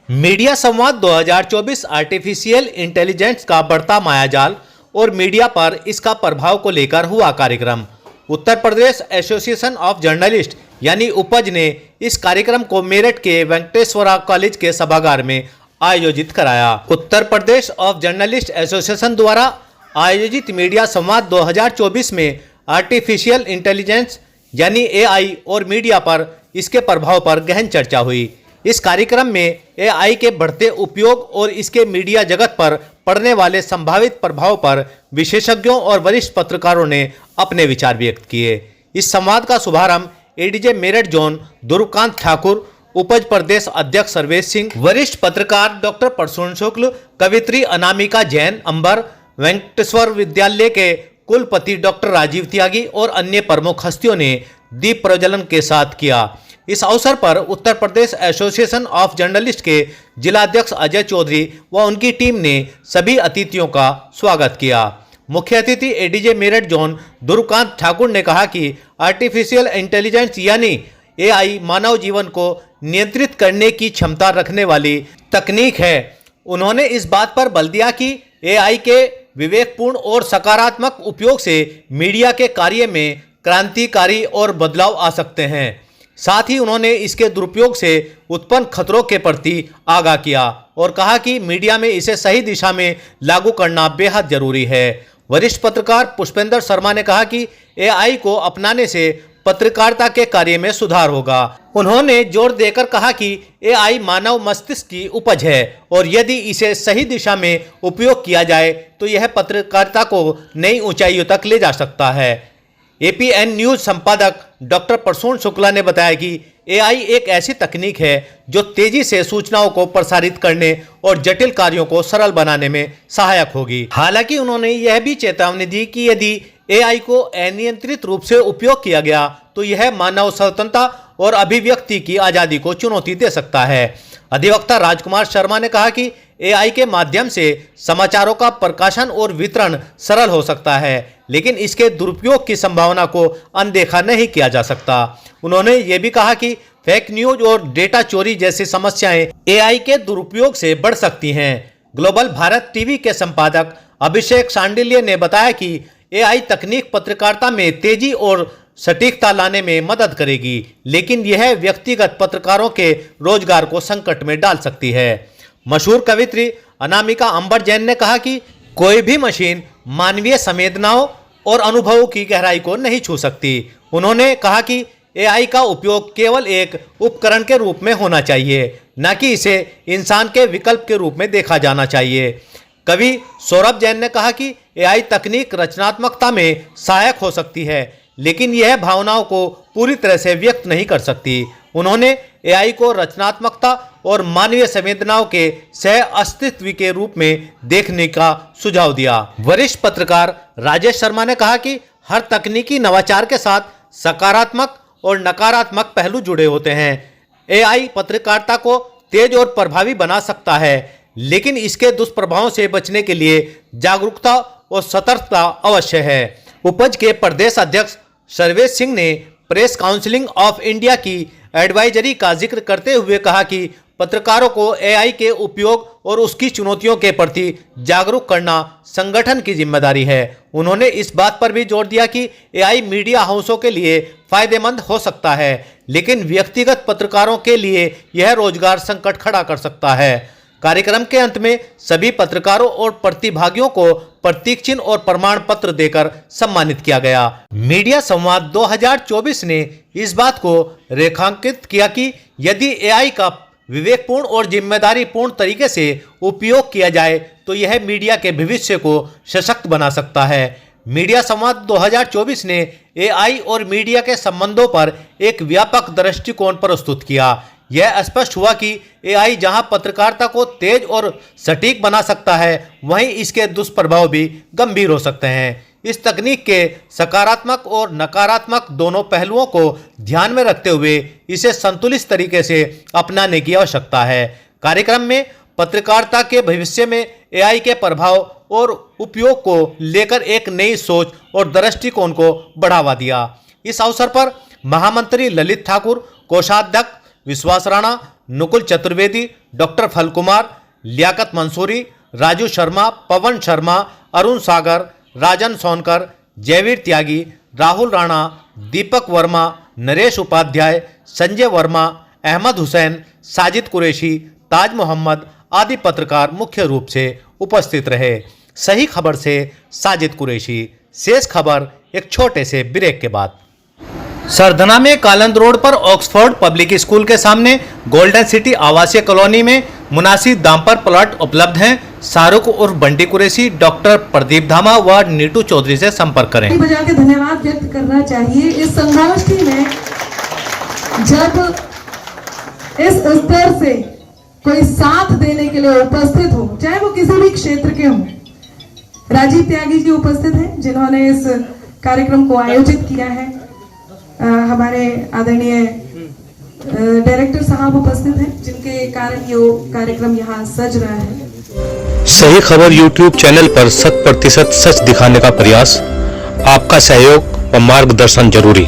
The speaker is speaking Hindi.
मीडिया संवाद 2024 आर्टिफिशियल इंटेलिजेंस का बढ़ता मायाजाल और मीडिया पर इसका प्रभाव को लेकर हुआ कार्यक्रम। Uttar Pradesh association of journalist यानी उपज ने इस कार्यक्रम को मेरठ के वेंकटेश्वरा कॉलेज के सभागार में आयोजित कराया। Uttar Pradesh of journalist association द्वारा आयोजित मीडिया संवाद 2024 में आर्टिफिशियल इंटेलिजेंस यानी एआई और मीडिया पर इसके प्रभाव पर गहन चर्चा हुई। इस कार्यक्रम में एआई के बढ़ते उपयोग और इसके मीडिया जगत पर पड़ने वाले संभावित प्रभाव पर विशेषज्ञों और वरिष्ठ पत्रकारों ने अपने विचार व्यक्त किए। इस संवाद का शुभारंभ एडीजे मेरठ जोन ध्रुवकांत ठाकुर, उपज प्रदेश अध्यक्ष सर्वेश सिंह, वरिष्ठ पत्रकार डॉक्टर प्रसून शुक्ल, कवित्री अनामिका जैन अंबर, वेंकटेश्वर विद्यालय के कुलपति डॉक्टर राजीव त्यागी और अन्य प्रमुख हस्तियों ने दीप प्रज्वलन के साथ किया। इस अवसर पर Uttar Pradesh association of journalist के जिलाध्यक्ष अजय चौधरी व उनकी टीम ने सभी अतिथियों का स्वागत किया। मुख्य अतिथि एडीजे मेरठ जोन ध्रुवकांत ठाकुर ने कहा कि आर्टिफिशियल इंटेलिजेंस यानी एआई मानव जीवन को नियंत्रित करने की क्षमता रखने वाली तकनीक है। उन्होंने इस बात पर बल दिया कि एआई के विवेकपूर्ण और सकारात्मक उपयोग से मीडिया के कार्य में क्रांतिकारी और बदलाव आ सकते हैं। साथ ही उन्होंने इसके दुरुपयोग से उत्पन्न खतरों के प्रति आगाह किया और कहा कि मीडिया में इसे सही दिशा में लागू करना बेहद जरूरी है। वरिष्ठ पत्रकार पुष्पेंद्र शर्मा ने कहा कि एआई को अपनाने से पत्रकारिता के कार्य में सुधार होगा। उन्होंने जोर देकर कहा कि एआई मानव मस्तिष्क की उपज है और यदि इसे सही दिशा में उपयोग किया जाए तो यह पत्रकारिता को नई ऊंचाइयों तक ले जा सकता है। एपीएन न्यूज संपादक डॉक्टर प्रसून शुक्ला ने बताया कि एआई एक ऐसी तकनीक है जो तेजी से सूचनाओं को प्रसारित करने और जटिल कार्यों को सरल बनाने में सहायक होगी। हालांकि उन्होंने यह भी चेतावनी दी कि यदि एआई को अनियंत्रित रूप से उपयोग किया गया तो यह मानव स्वतंत्रता और अभिव्यक्ति की आज़ादी को चुनौती दे सकता है। अधिवक्ता राजकुमार शर्मा ने कहा कि एआई के माध्यम से समाचारों का प्रकाशन और वितरण सरल हो सकता है, लेकिन इसके दुरुपयोग की संभावना को अनदेखा नहीं किया जा सकता। उन्होंने ये भी कहा कि फेक न्यूज और डेटा चोरी जैसी समस्याएं एआई के दुरुपयोग से बढ़ सकती हैं। ग्लोबल भारत टीवी के संपादक अभिषेक सांडिल्य ने बताया कि एआई तकनीक पत्रकारिता में तेजी और सटीकता लाने में मदद करेगी, लेकिन यह व्यक्तिगत पत्रकारों के रोजगार को संकट में डाल सकती है। मशहूर कवित्री अनामिका अंबर जैन ने कहा कि कोई भी मशीन मानवीय संवेदनाओं और अनुभवों की गहराई को नहीं छू सकती। उन्होंने कहा कि एआई का उपयोग केवल एक उपकरण के रूप में होना चाहिए, न कि इसे इंसान के विकल्प के रूप में देखा जाना चाहिए। कवि सौरभ जैन ने कहा कि एआई तकनीक रचनात्मकता में सहायक हो सकती है, लेकिन यह भावनाओं को पूरी तरह से व्यक्त नहीं कर सकती। उन्होंने एआई को रचनात्मकता और मानवीय संवेदनाओं के सह अस्तित्व के रूप में देखने का सुझाव दिया। वरिष्ठ पत्रकार राजेश शर्मा ने कहा कि हर तकनीकी नवाचार के साथ सकारात्मक और नकारात्मक पहलू जुड़े होते हैं। एआई पत्रकारिता को तेज और प्रभावी बना सकता है, लेकिन इसके दुष्प्रभावों से बचने के लिए जागरूकता और सतर्कता अवश्य है। उपज के प्रदेश अध्यक्ष सर्वेश सिंह ने प्रेस काउंसिल ऑफ इंडिया की एडवाइजरी का जिक्र करते हुए कहा कि पत्रकारों को एआई के उपयोग और उसकी चुनौतियों के प्रति जागरूक करना संगठन की जिम्मेदारी है। उन्होंने इस बात पर भी जोर दिया कि एआई मीडिया हाउसों के लिए फायदेमंद हो सकता है, लेकिन व्यक्तिगत पत्रकारों के लिए यह रोजगार संकट खड़ा कर सकता है। कार्यक्रम के अंत में सभी पत्रकारों और प्रतिभागियों को प्रतीक चिन्ह और प्रमाण पत्र देकर सम्मानित किया गया। मीडिया संवाद 2024 ने इस बात को रेखांकित किया कि यदि एआई का विवेकपूर्ण और जिम्मेदारीपूर्ण तरीके से उपयोग किया जाए तो यह मीडिया के भविष्य को सशक्त बना सकता है। मीडिया संवाद 2024 ने एआई और मीडिया के संबंधों पर एक व्यापक दृष्टिकोण प्रस्तुत किया। यह स्पष्ट हुआ कि एआई जहां पत्रकारिता को तेज और सटीक बना सकता है, वहीं इसके दुष्प्रभाव भी गंभीर हो सकते हैं। इस तकनीक के सकारात्मक और नकारात्मक दोनों पहलुओं को ध्यान में रखते हुए इसे संतुलित तरीके से अपनाने की आवश्यकता है। कार्यक्रम में पत्रकारिता के भविष्य में एआई के प्रभाव और उपयोग को लेकर एक नई सोच और दृष्टिकोण को बढ़ावा दिया। इस अवसर पर महामंत्री ललित ठाकुर, कोषाध्यक्ष विश्वास राणा, नुकुल चतुर्वेदी, डॉक्टर फल कुमार, लियाकत मंसूरी, राजू शर्मा, पवन शर्मा, अरुण सागर, राजन सोनकर, जयवीर त्यागी, राहुल राणा, दीपक वर्मा, नरेश उपाध्याय, संजय वर्मा, अहमद हुसैन, साजिद कुरैशी, ताज मोहम्मद आदि पत्रकार मुख्य रूप से उपस्थित रहे। सही खबर से साजिद कुरैशी। शेष खबर एक छोटे से ब्रेक के बाद। सरधना में कालंद रोड पर ऑक्सफोर्ड पब्लिक स्कूल के सामने गोल्डन सिटी आवासीय कॉलोनी में मुनासिब दाम पर प्लॉट उपलब्ध हैं। शाहरुख उर्फ बंटी कुरैशी, डॉक्टर प्रदीप धामा व नीटू चौधरी से संपर्क करें। बजा के धन्यवाद व्यक्त करना चाहिए। इस संगोष्ठी में जब इस स्तर से कोई साथ देने के लिए उपस्थित हो, चाहे वो किसी भी क्षेत्र के हों, राजीव त्यागी जी उपस्थित हैं जिन्होंने इस कार्यक्रम को आयोजित किया है। हमारे आदरणीय डायरेक्टर साहब उपस्थित हैं जिनके कारण ये कार्यक्रम यहाँ सज रहा है। सही खबर YouTube चैनल पर 100% सच दिखाने का प्रयास। आपका सहयोग व मार्गदर्शन जरूरी।